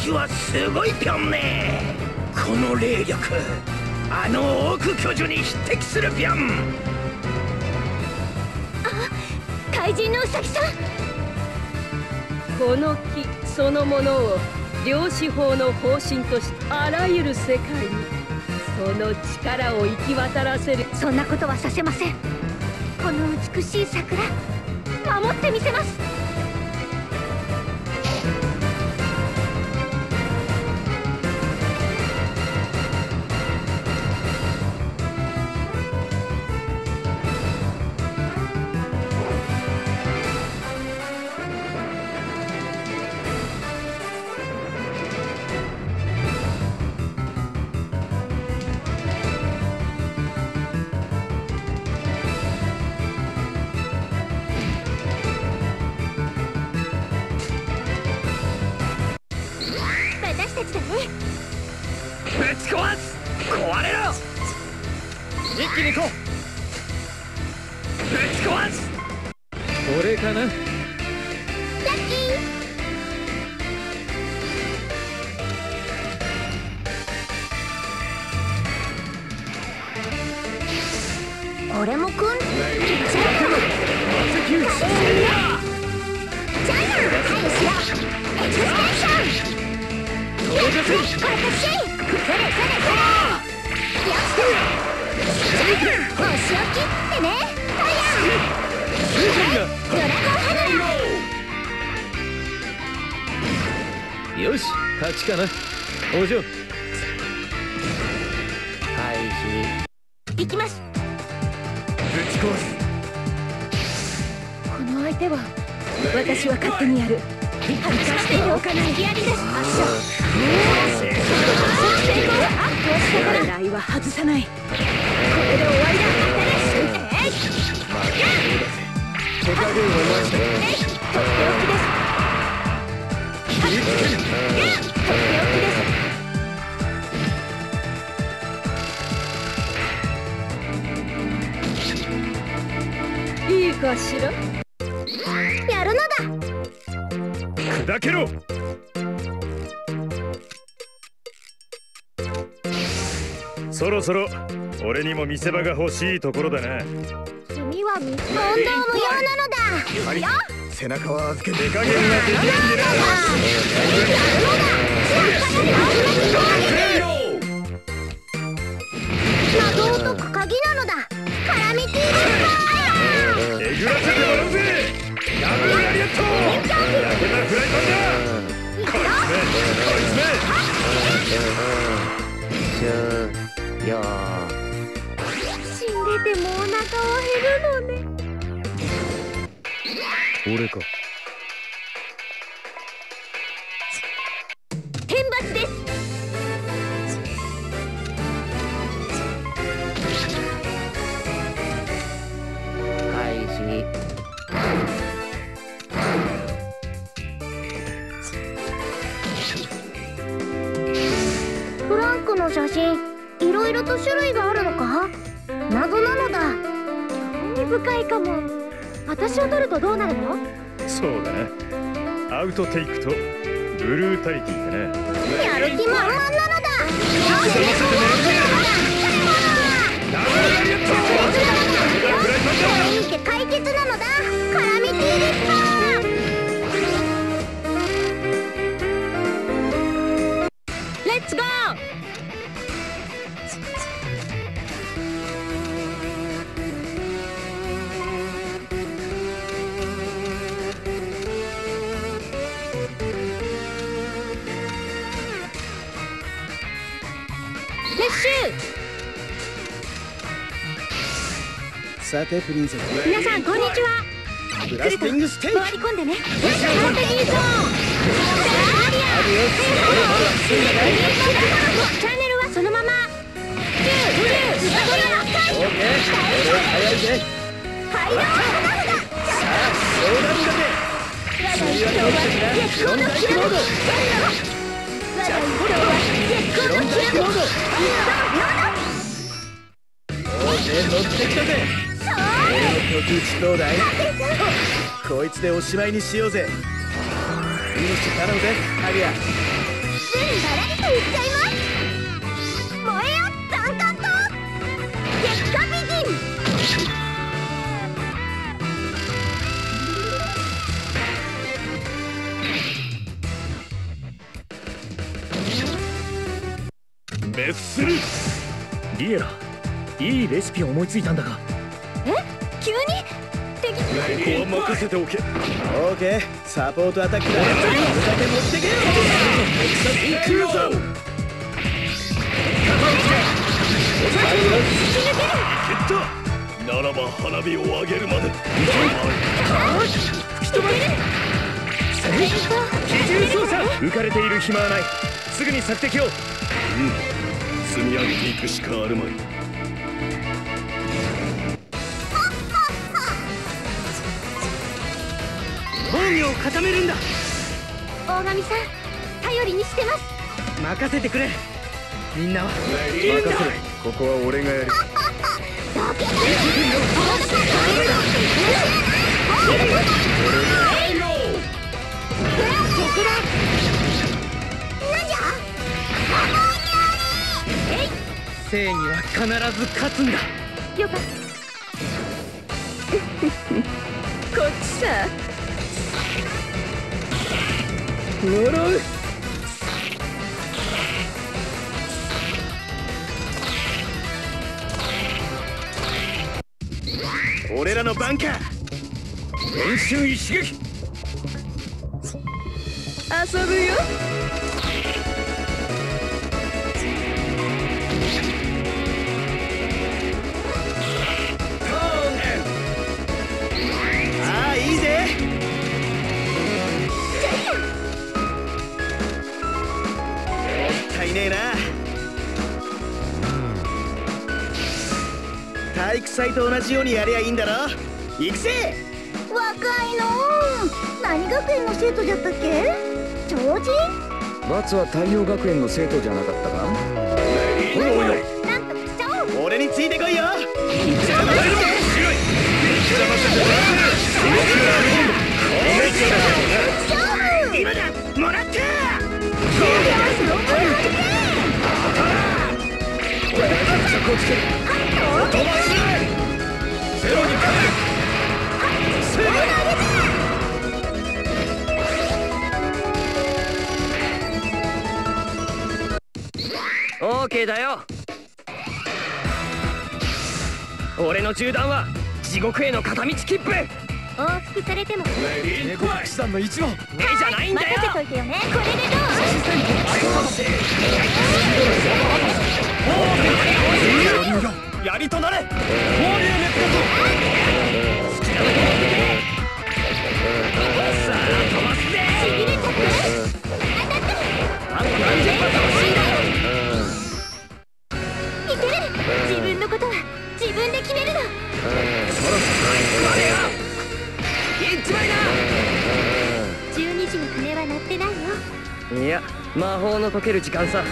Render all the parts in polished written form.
ちはすごいぴょんね。この霊力、あの奥巨樹に匹敵するぴょん。あ、怪人のウサギさん。この木そのものを量子法の方針とし、あらゆる世界にその力を行き渡らせる。そんなことはさせません。この美しい桜、守ってみせます。一気に行こう。ぶち壊す。これかな。ラッキー。俺もくん。ジャイアン。ジャイアン。はいしよう。エクステンション。これかし。それそれそれ。よし。星を切ってね、タイヤン。ドラゴンハナ。よし、勝ちかな。お嬢。行きます。ぶち壊す。この相手は私は勝手にやる。はみ出しておかない。やりです。発射。狙いは外さない。これで終わりだ。手加減を回して。とっておきです。とっておきです。いいかしら。やるのだ。砕けろ。そろそろ俺にも見せ場が欲しいところだな。君は問答無用なのだ。よ。背中は預けて。手加減ができないんでな。謎を解く鍵なのだ。カラミティーえぐらせてもらうぜ。ダブルラリアット。焼けたフライパンだ。こいつめ。死んでてもお腹は減るのね。俺か。天罰です。開始。フランクの写真、いろいろと種類があるのか。謎なのだ。興味深いかも。私を撮るとどうなるの。そうだな。アウトテイクとブルータリティかな。やる気満々なのだ。これにて解決なのだ。カラミティリッパー。レッツゴー。さてプリンセス。皆さんこんにちは。ブラスティングステーキ。回り込んでね。カーテニーゾーン。チャンネルはそのまま。オーケー。早いぜ。はいだ。さあ、相談だぜ。釣りはどっちだ。四大モード。ジャンボ四大モード。オーケー、乗ってきたぜ。俺の曲打ちどうだい。こいつでおしまいにしようぜ。フィニッシュ頼むぜ、アリア。ちゃいます。燃えよ残魂と月下美人。滅する。リエラ、いいレシピを思いついたんだが。え、急に敵。ここは任せておけ。オーケー、サポートアタックだ。向かって持ってけよ。行くぞ。蹴ったならば花火を上げるまで。吹き飛ばす。機銃操作。浮かれている暇はない。すぐに索敵を。積み上げていくしかあるまい。防御を固めるんだ。大神さん、頼りにしてます。任せてくれ。みんなは任せる。ここは俺がやる。正義は必ず勝つんだ。よかった。こっちさ。笑う。俺らの番か。練習一撃。遊ぶよ。ああ、いいぜ。もったいねえな。体育祭と同じようにやりゃいいんだろ。行くぜ。若いの。何学園の生徒じゃったっけ？超人？バツは太陽学園の生徒じゃなかったか？なんとかしちゃおう。俺についてこいよ。今だ、もらった。ゼロに勝てる。オーケーだよ。俺の銃弾は地獄への片道切符。往復されても猫騎士団の一問。じゃないんだよ。任せといてよね。これでどう？槍となれ。さあ飛ばすぜ。しびれちゃって。あと何十発欲しいんだ。いける。自分のことは自分で決めるの。いっちまいな。12時の鐘は鳴ってないよ。いや、魔法の解ける時間さ。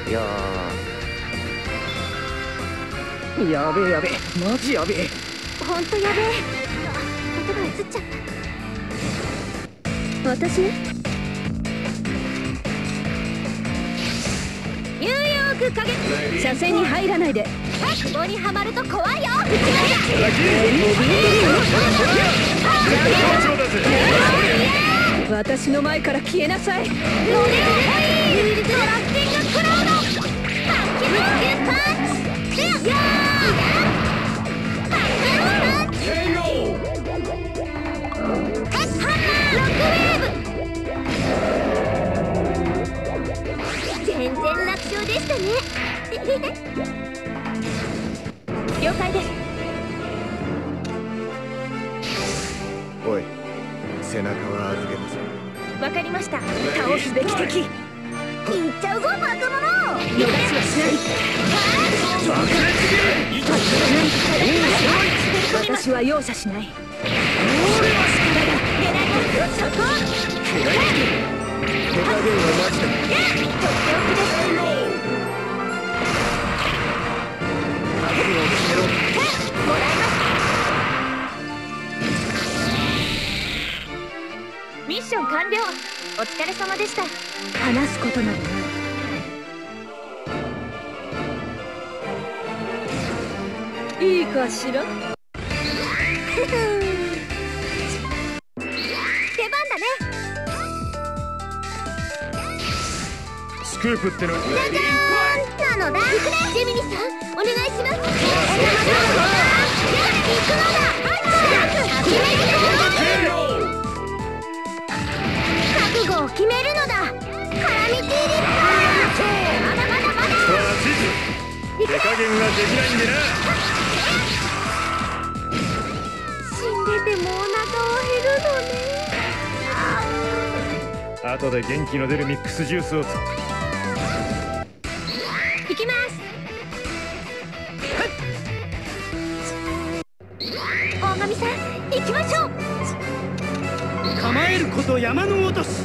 いややべえやべえ、マジやべえ。ほんとやべえ。音が映っちゃった。私ね。ニューヨーク影。車線に入らないで。ここにはまると怖いよ。私の前から消えなさい。ロデオホイールドラフティングクラウド。バッキバッキパンチ。やー。バッキパンチ。ハンマーロックウェーブ。全然楽勝でしたね。了解です。おい、背中は預けたぞ。わかりました。倒すべき敵。いっちゃうぞバカ者。逃しはしない。私は容赦しない。そこ。ミッション完了。おお疲れ様でした。話すことなどない。いいかしら。出番だね。スクープってのはじゃじゃーんなのだ。ジェミニさんお願いします。行くのだ。覚悟を決めるのだ。カラミティリッパー。まだまだまだ。さあ地図手加減ができないんでな。死んでてもお腹は減るのね。後で元気の出るミックスジュースを行きます。大神さん行きましょう。構えること山の落とす。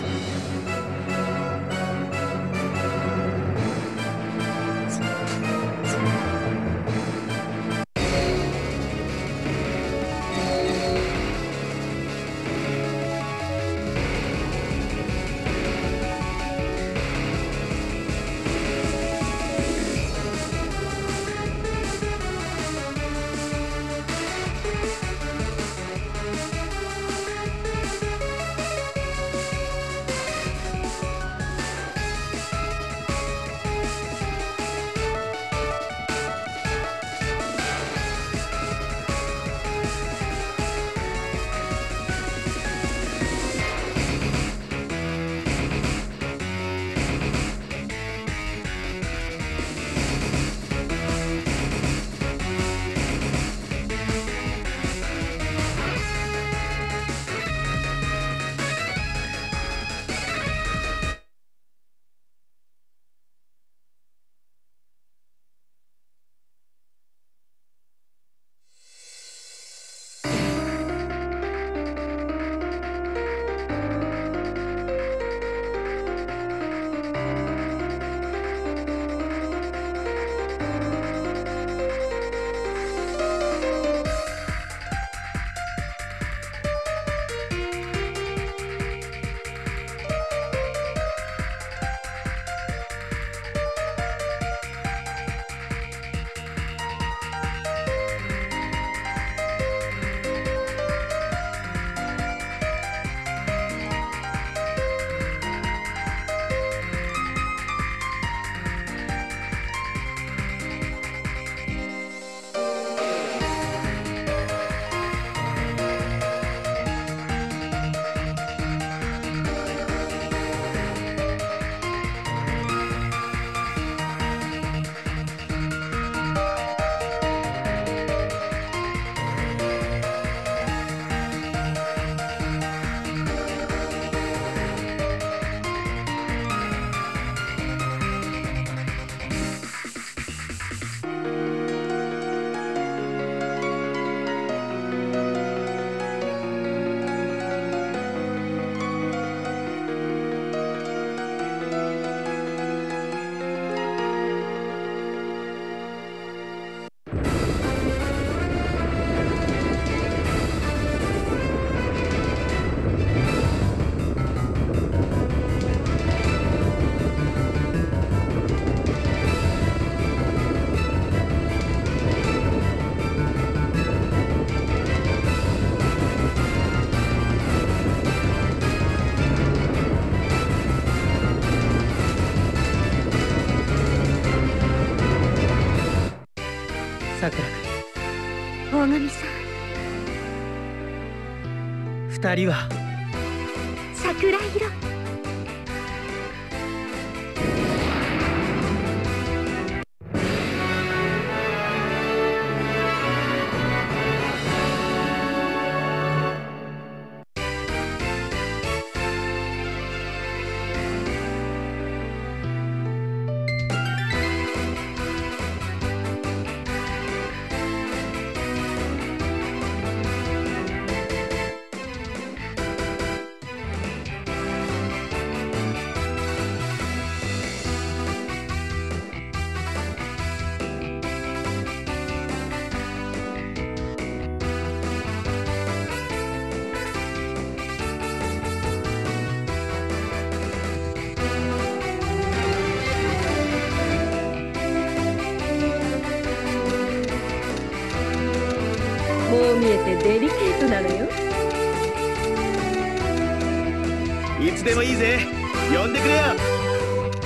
さくら大神さん二人は桜色。こう見えてデリケートなのよ。いつでもいいぜ。呼んでくれよ。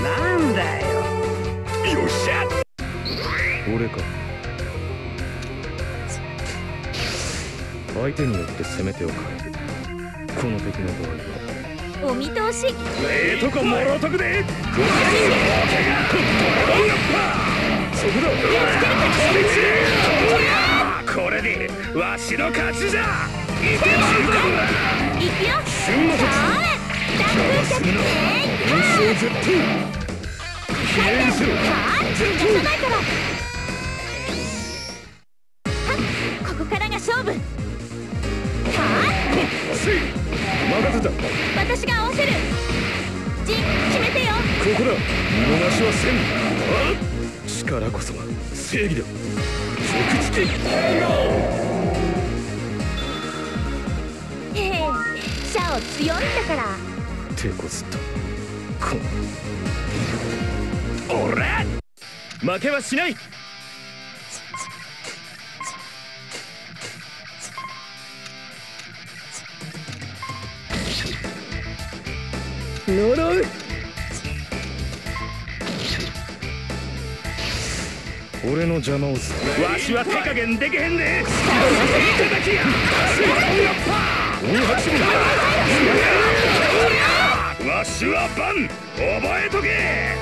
なんだよ。よっしゃ。俺か。相手によって攻め手を変える。この敵の場合はお見通し。ええとこもろとくで。そこだ。これでわしの勝ちじゃ。いけるいくよ。それダブルキャプテンここからが勝負。任せた。私が合わせる。陣決めてよ。ここだ。見逃しはせん。力こそが正義だ。直撃。へえ、シャオ強いんだから。手こずったこおら。負けはしない。呪う。俺の邪魔をする。わしは手加減できへんで。いただきや。わしはバン。覚えとけ。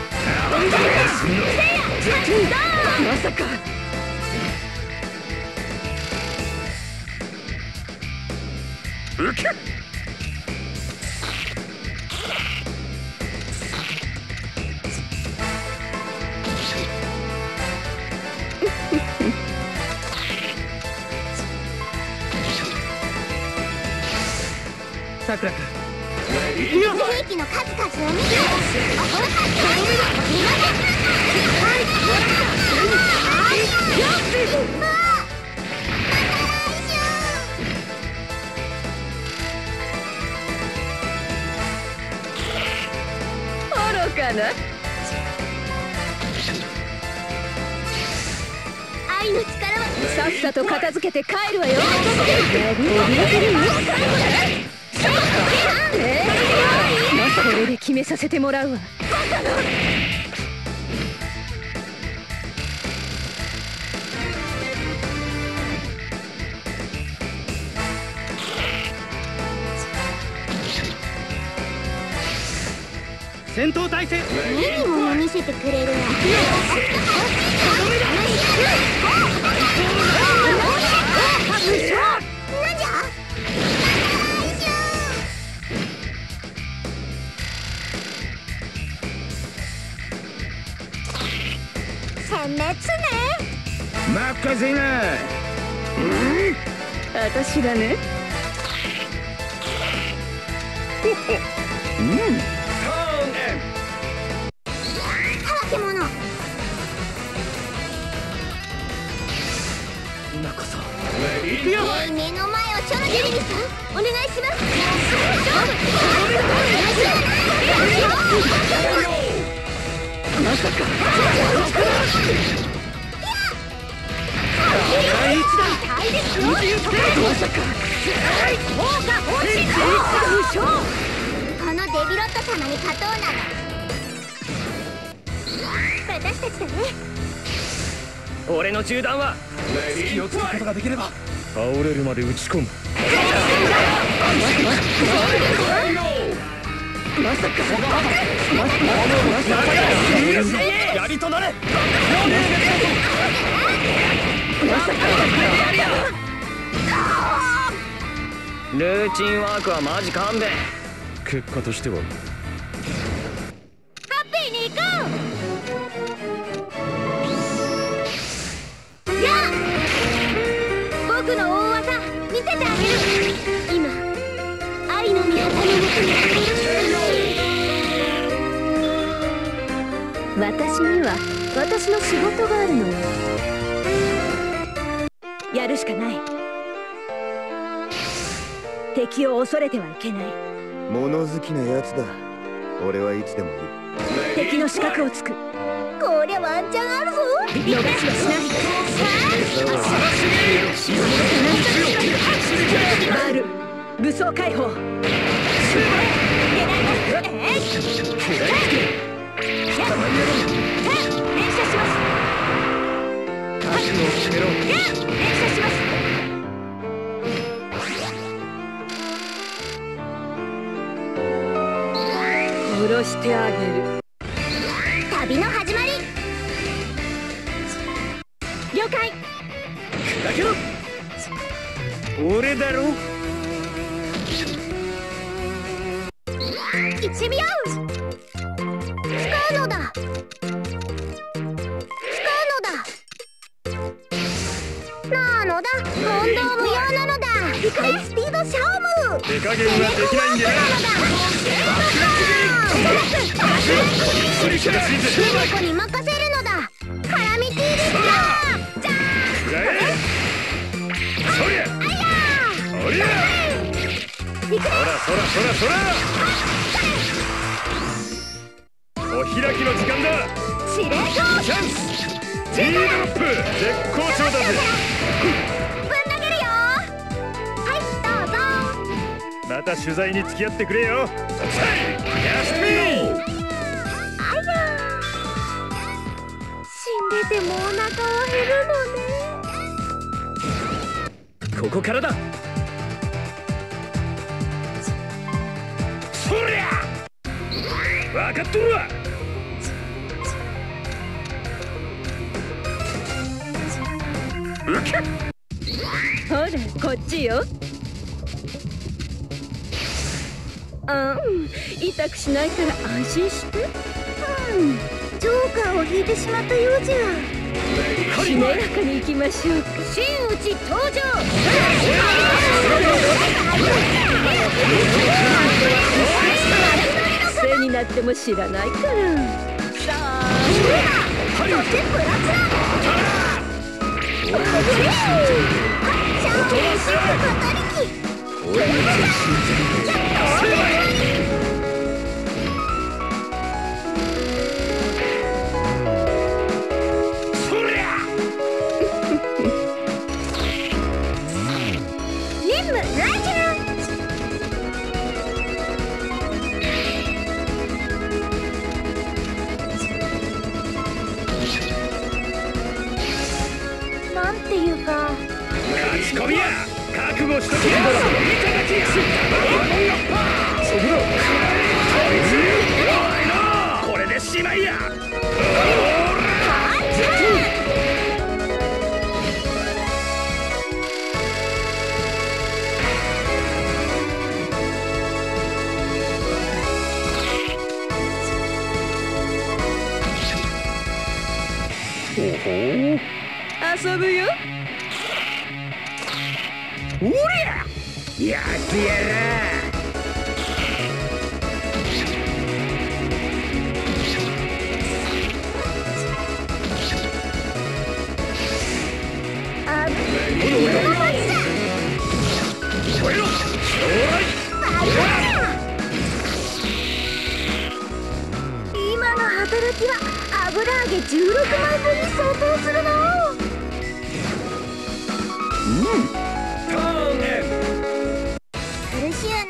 まさか。うけ。さくら君。兵器の数々を見て。愚かな。愛の力はさっさと片付けて帰るわよ。怯えてるの？これで決めさせてもらうわ。戦闘態勢。いいもの見せてくれるわ。なんじゃ。殲滅ね。任せな。私がね。たわけ者。今こそ。目の前をちょろジェリミさん、お願いします。まさか。まさか。このデビロット様に勝とうなら私たちだね。俺の中断は隙をつくことができれば倒れるまで打ち込む。まさか。やりとなれ。ルーチンワークはマジ勘弁。結果としてはハッピーに行こう。やあ、僕の大技見せてあげる。今愛の御旗のもとに。私には私の仕事があるのよ。やるしかない。敵を恐れてはいけない。物好きなやつだ。俺はいつでもいい。敵の死角をつく。こりゃワンチャンあるぞ。逃がしはしない。バール武装解放。連射します。覚悟を決めろ。連射します。殺してあげる。旅の始まり。了解。だけど俺だろ。行ってみよう。使うのだ。なのだ。問答無用なのだ。ハイスピード勝負。手加減はできないんだよ。どこに任せるのだ。カラミティですよ。じゃあそりゃおりゃそらお開きの時間だ。司令塔チャンス。T ドロップ絶好調だぜ。ぶん投げるよ。はいどうぞ。また取材に付き合ってくれよ。キャスピー。あや死んでてもお腹は減るのね。ここからだ。そりゃ分かっとるわ。ほらこっちよ。痛くしないから安心して。ジョーカーを引いてしまったようじゃ。しめやかに行きましょうか。真打ち登場。背になっても知らないから。さあそしてプラチナ。なんていうか勝ち込みや覚悟しとけ。これでしまいや。遊ぶよ。おりゃやってやら。今の働きは油揚げ16枚分に相当するの。苦しゅうない。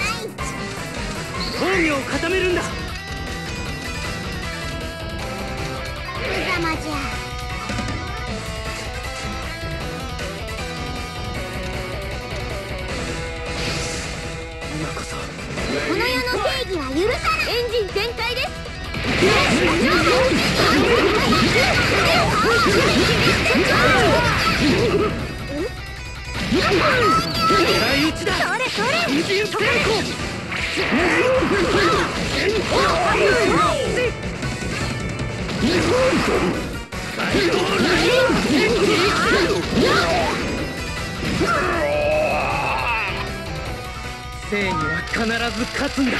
防御を固めるんだ。無様じゃ。今こそこの世の正義は許さない。エンジン全開です。狙い撃ちだ。それ二重成功。正義は必ず勝つんだ。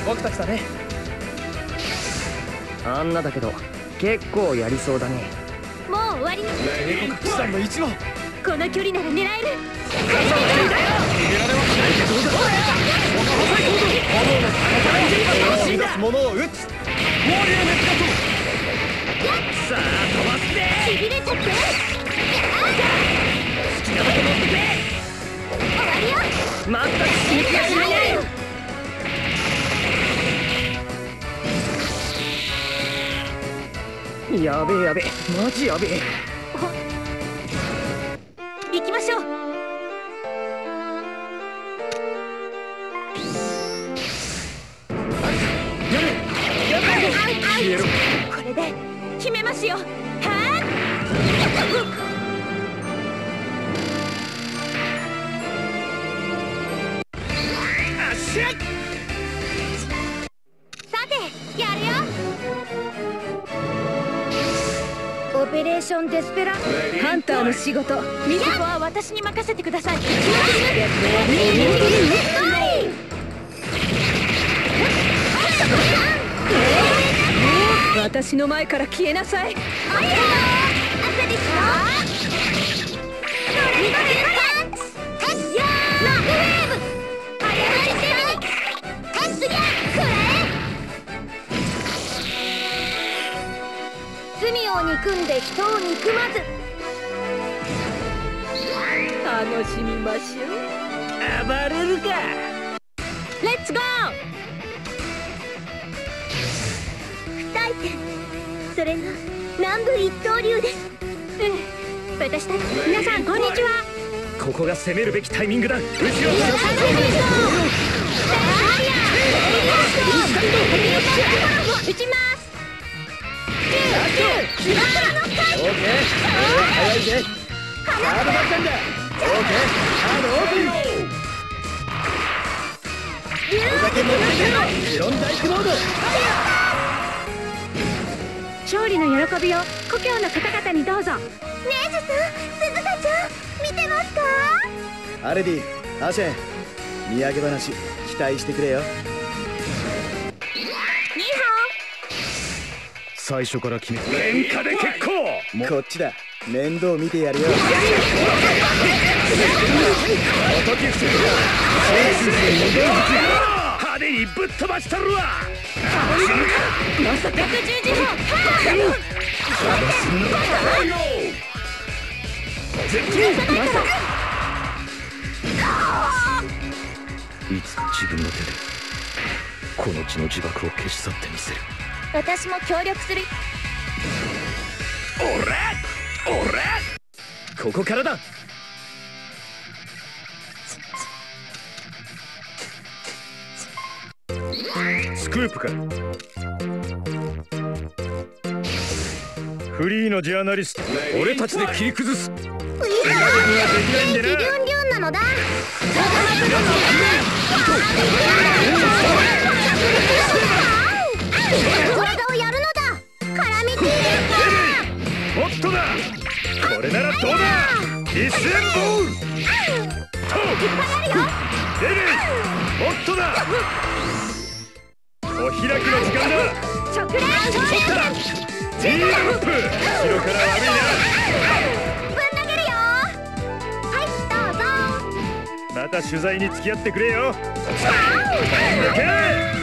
僕たちだね。あんなだけど結構やりそうだね。もう終わりに。英国騎士団の一番。この距離なら狙える。物を撃つ。さあ飛ばすぜ。しびれちゃって。好きなだけ持ってけ。終わりよ。まったく死に気がしないね。やべえやべえ、マジやべえ。行きましょう。消えろ。これで決めますよ。はあっしゃい。さてやるよ。オペレーションデスペラハンターの仕事、ミズコは私に任せてください。私の前から消えなさい。おいよー。朝ですよ。緑パンチ。タッヤー。ラブウェーブ。早乗りしてみ。タッスギャー。くらえ。罪を憎んで人を憎まず。楽しみましょう。暴れるか。レッツゴー。大天。それが南部一刀流です。私たち皆さんこんにちは。ここが攻めるべきタイミングだ。後ろ打ちます。オーケー。早いぜ。カードバッカンだ。オーケー。カードオープン。これだけ持っていけろ。イロン大工モード。勝利の喜びを故郷の方々にどうぞ。ネージュさん、鈴鹿ちゃん、見てますか？アレディ、アシェン、土産話期待してくれよ。ニー最初から決め。喧嘩で結構。こっちだ。面倒見てやるよ。叩き伏せる。派手にぶっ飛ばしたるわ。まさか110時報。いつか自分の手でこの地の呪縛を消し去ってみせる。私も協力する。オラここからだ。スクープか。フリーのジャーナリスト、俺たちで切り崩す。元気ビュンビュンなのだ。これをやるのだ。カラミティーもっとだ。これならどうだ。リスエンボール。レレもっとだ。お開きの時間だ。直連Gランプ。後ろから悪いぶん投げるよ。はいどうぞ。な。また取材に付き合ってくれよ。わお。抜け。